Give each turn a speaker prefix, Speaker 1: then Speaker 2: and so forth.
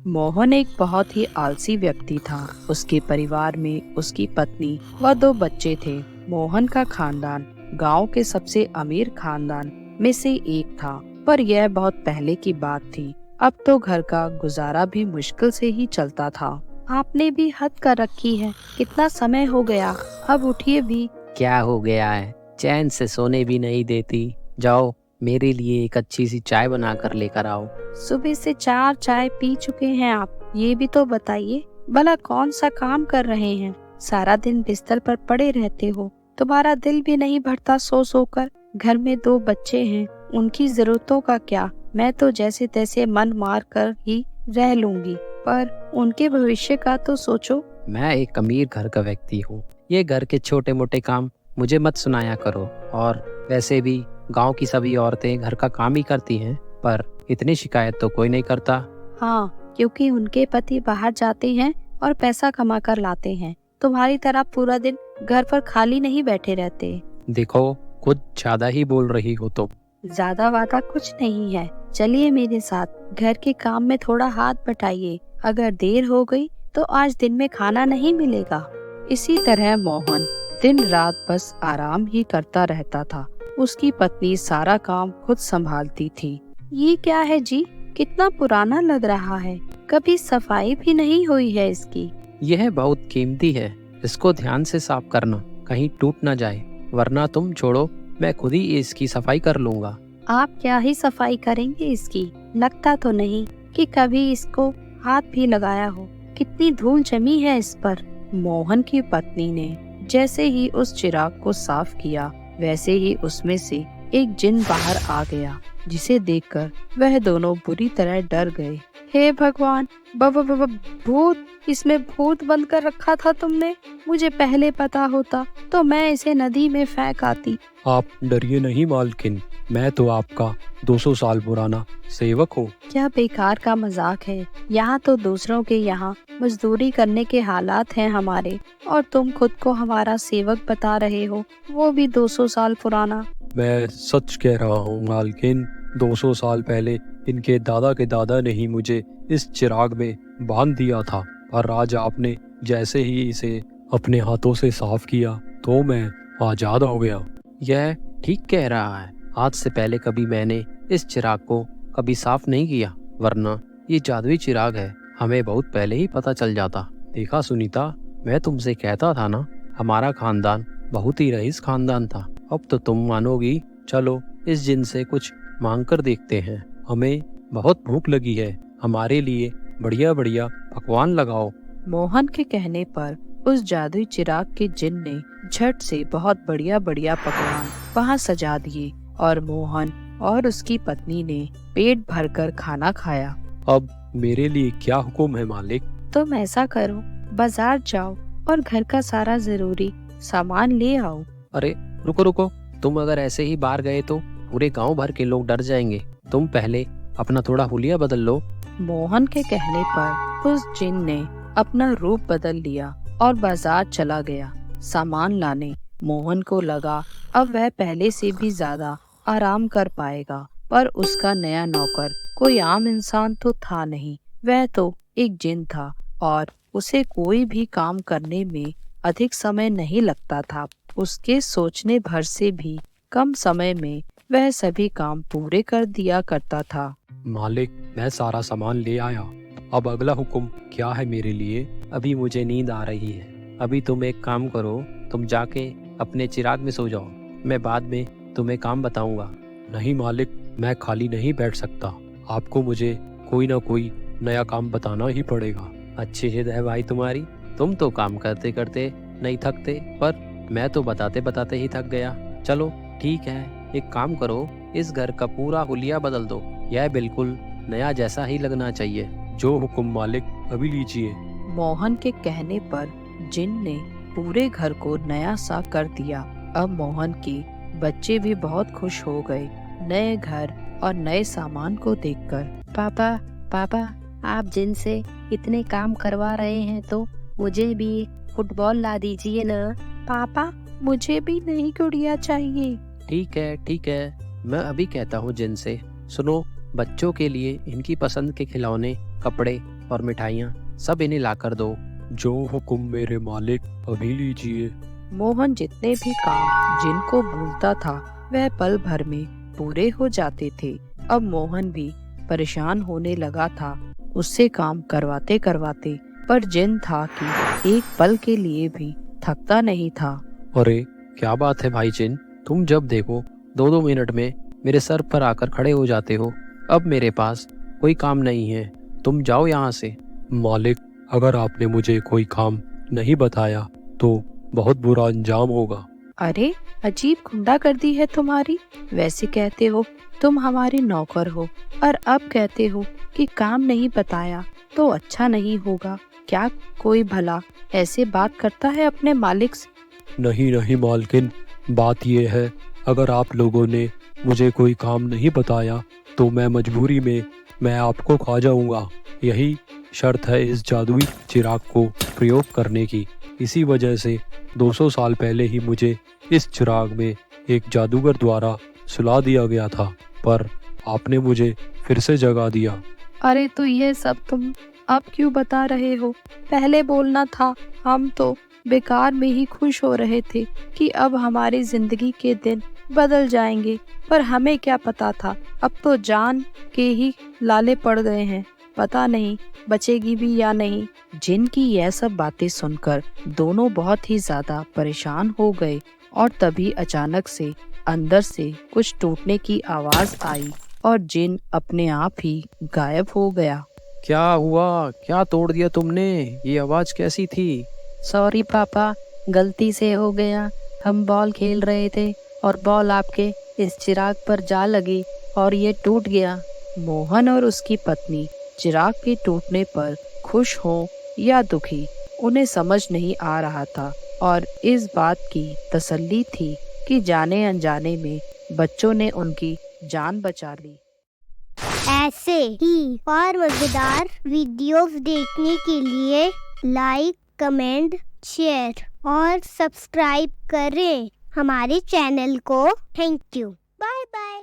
Speaker 1: मोहन एक बहुत ही आलसी व्यक्ति था। उसके परिवार में उसकी पत्नी व दो बच्चे थे। मोहन का खानदान गांव के सबसे अमीर खानदान में से एक था, पर यह बहुत पहले की बात थी। अब तो घर का गुजारा भी मुश्किल से ही चलता था। आपने भी हद कर रखी है, कितना समय हो गया, अब उठिए भी।
Speaker 2: क्या हो गया है? चैन से सोने भी नहीं देती। जाओ, मेरे लिए एक अच्छी सी चाय बना कर लेकर आओ।
Speaker 1: सुबह से 4 चाय पी चुके हैं आप। ये भी तो बताइए, भला कौन सा काम कर रहे हैं? सारा दिन बिस्तर पर पड़े रहते हो, तुम्हारा दिल भी नहीं भरता सो सो कर। घर में 2 बच्चे हैं, उनकी जरूरतों का क्या? मैं तो जैसे तैसे मन मार कर ही रह लूंगी, पर उनके भविष्य का तो सोचो।
Speaker 2: मैं एक अमीर घर का व्यक्ति हूँ। ये घर के छोटे मोटे काम मुझे मत सुनाया करो। और वैसे भी गांव की सभी औरतें घर का काम ही करती हैं, पर इतनी शिकायत तो कोई नहीं करता।
Speaker 1: हाँ, क्योंकि उनके पति बाहर जाते हैं और पैसा कमा कर लाते हैं। तुम्हारी तरह पूरा दिन घर पर खाली नहीं बैठे रहते।
Speaker 2: देखो, कुछ ज्यादा ही बोल रही हो तुम।
Speaker 1: ज्यादा वादा कुछ नहीं है, चलिए मेरे साथ, घर के काम में थोड़ा हाथ बटाइए। अगर देर हो गई तो आज दिन में खाना नहीं मिलेगा। इसी तरह मोहन दिन रात बस आराम ही करता रहता था। उसकी पत्नी सारा काम खुद संभालती थी। ये क्या है जी, कितना पुराना लग रहा है, कभी सफाई भी नहीं हुई है इसकी।
Speaker 2: यह बहुत कीमती है, इसको ध्यान से साफ करना, कहीं टूट ना जाए, वरना तुम छोड़ो, मैं खुद ही इसकी सफाई कर लूंगा।
Speaker 1: आप क्या ही सफाई करेंगे इसकी? लगता तो नहीं कि कभी इसको हाथ भी लगाया हो। कितनी धूल जमी है इस पर। मोहन की पत्नी ने जैसे ही उस चिराग को साफ किया, वैसे ही उसमें से एक जिन बाहर आ गया, जिसे देखकर वह दोनों बुरी तरह डर गए। हे भगवान, भूत! इसमें भूत बंद कर रखा था तुमने। मुझे पहले पता होता तो मैं इसे नदी में फेंक आती।
Speaker 3: आप डरिए नहीं मालकिन, मैं तो आपका 200 साल पुराना सेवक हूँ।
Speaker 1: क्या बेकार का मजाक है। यहाँ तो दूसरों के यहाँ मजदूरी करने के हालात हैं हमारे, और तुम खुद को हमारा सेवक बता रहे हो, वो भी 200 साल पुराना।
Speaker 3: मैं सच कह रहा हूँ मालकिन, 200 साल पहले इनके दादा के दादा ने ही मुझे इस चिराग में बांध दिया था, पर आज आपने जैसे ही इसे अपने हाथों से साफ किया तो मैं आजाद हो गया।
Speaker 2: यह ठीक कह रहा है। आज से पहले कभी मैंने इस चिराग को कभी साफ नहीं किया, वरना ये जादुई चिराग है, हमें बहुत पहले ही पता चल जाता। देखा सुनीता, मैं तुमसे कहता था ना, हमारा खानदान बहुत ही रईस खानदान था। अब तो तुम मानोगी। चलो, इस जिन से कुछ मांग कर देखते हैं। हमें बहुत भूख लगी है, हमारे लिए बढ़िया बढ़िया पकवान लगाओ।
Speaker 1: मोहन के कहने पर उस जादुई चिराग के जिन ने झट से बहुत बढ़िया बढ़िया पकवान वहाँ सजा दिए, और मोहन और उसकी पत्नी ने पेट भरकर खाना खाया।
Speaker 3: अब मेरे लिए क्या हुक्म है मालिक?
Speaker 1: तुम ऐसा करो, बाजार जाओ और घर का सारा जरूरी सामान ले आओ।
Speaker 2: अरे रुको रुको, तुम अगर ऐसे ही बाहर गए तो पूरे गांव भर के लोग डर जाएंगे। तुम पहले अपना थोड़ा हुलिया बदल लो।
Speaker 1: मोहन के कहने पर उस जिन ने अपना रूप बदल लिया और बाजार चला गया सामान लाने। मोहन को लगा अब वह पहले से भी ज्यादा आराम कर पाएगा, पर उसका नया नौकर कोई आम इंसान तो था नहीं, वह तो एक जिन था, और उसे कोई भी काम करने में अधिक समय नहीं लगता था। उसके सोचने भर से भी कम समय में वह सभी काम पूरे कर दिया करता था।
Speaker 3: मालिक, मैं सारा सामान ले आया। अब अगला हुक्म क्या है मेरे लिए?
Speaker 2: अभी मुझे नींद आ रही है। अभी तुम एक काम करो, तुम जाके अपने चिराग में सो जाओ, मैं बाद में तुम्हें काम बताऊंगा।
Speaker 3: नहीं मालिक, मैं खाली नहीं बैठ सकता, आपको मुझे कोई ना कोई नया काम बताना ही पड़ेगा।
Speaker 2: अच्छी जिद है भाई तुम्हारी, तुम तो काम करते करते नहीं थकते, पर मैं तो बताते बताते ही थक गया। चलो ठीक है, एक काम करो, इस घर का पूरा हुलिया बदल दो, यह बिल्कुल नया जैसा ही लगना चाहिए।
Speaker 3: जो हुक्म मालिक, अभी लीजिए।
Speaker 1: मोहन के कहने पर जिन ने पूरे घर को नया सा कर दिया। अब मोहन के बच्चे भी बहुत खुश हो गए नए घर और नए सामान को देखकर।
Speaker 4: पापा, पापा, आप जिन से इतने काम करवा रहे हैं तो मुझे भी फुटबॉल ला दीजिए ना।
Speaker 1: पापा, मुझे भी नई गुड़िया चाहिए।
Speaker 2: ठीक है, मैं अभी कहता हूँ जिन से। सुनो, बच्चों के लिए इनकी पसंद के खिलौने, कपड़े और मिठाइयाँ सब इन्हें लाकर दो।
Speaker 3: जो हुक्म मेरे मालिक, अभी लीजिए।
Speaker 1: मोहन जितने भी काम जिनको भूलता था वह पल भर में पूरे हो जाते थे। अब मोहन भी परेशान होने लगा था उससे काम करवाते करवाते, पर जिन था कि एक पल के लिए भी थकता नहीं था।
Speaker 2: अरे क्या बात है भाई जिन, तुम जब देखो 2-2 मिनट में मेरे सर पर आकर खड़े हो जाते हो। अब मेरे पास कोई काम नहीं है, तुम जाओ यहाँ से।
Speaker 3: मालिक, अगर आपने मुझे कोई काम नहीं बताया तो बहुत बुरा अंजाम होगा।
Speaker 1: अरे अजीब गुंडागर्दी है तुम्हारी। वैसे कहते हो तुम हमारे नौकर हो और अब कहते हो कि काम नहीं बताया तो अच्छा नहीं होगा। क्या कोई भला ऐसे बात करता है अपने मालिक से?
Speaker 3: नहीं नहीं मालकिन, बात यह है, अगर आप लोगों ने मुझे कोई काम नहीं बताया तो मैं मजबूरी में मैं आपको खा जाऊंगा। यही शर्त है इस जादुई चिराग को प्रयोग करने की। इसी वजह से 200 साल पहले ही मुझे इस चिराग में एक जादूगर द्वारा सुला दिया गया था, पर आपने मुझे फिर से जगा दिया।
Speaker 1: अरे तो ये सब तुम अब क्यों बता रहे हो? पहले बोलना था। हम तो बेकार में ही खुश हो रहे थे कि अब हमारी जिंदगी के दिन बदल जाएंगे, पर हमें क्या पता था अब तो जान के ही लाले पड़ गए हैं। पता नहीं बचेगी भी या नहीं। जिनकी यह सब बातें सुनकर दोनों बहुत ही ज्यादा परेशान हो गए और तभी अचानक से अंदर से कुछ टूटने की आवाज आई और जिन अपने आप ही गायब हो गया।
Speaker 2: क्या हुआ? क्या तोड़ दिया तुमने? ये आवाज कैसी थी?
Speaker 4: सॉरी पापा, गलती से हो गया। हम बॉल खेल रहे थे और बॉल आपके इस चिराग पर जा लगी और ये टूट गया।
Speaker 1: मोहन और उसकी पत्नी चिराग के टूटने पर खुश हो या दुखी उन्हें समझ नहीं आ रहा था और इस बात की तसल्ली थी कि जाने अनजाने में बच्चों ने उनकी जान बचा ली।
Speaker 5: ऐसे ही और मजेदार वीडियोस देखने के लिए लाइक, कमेंट, शेयर और सब्सक्राइब करें हमारे चैनल को। Thank you. Bye bye.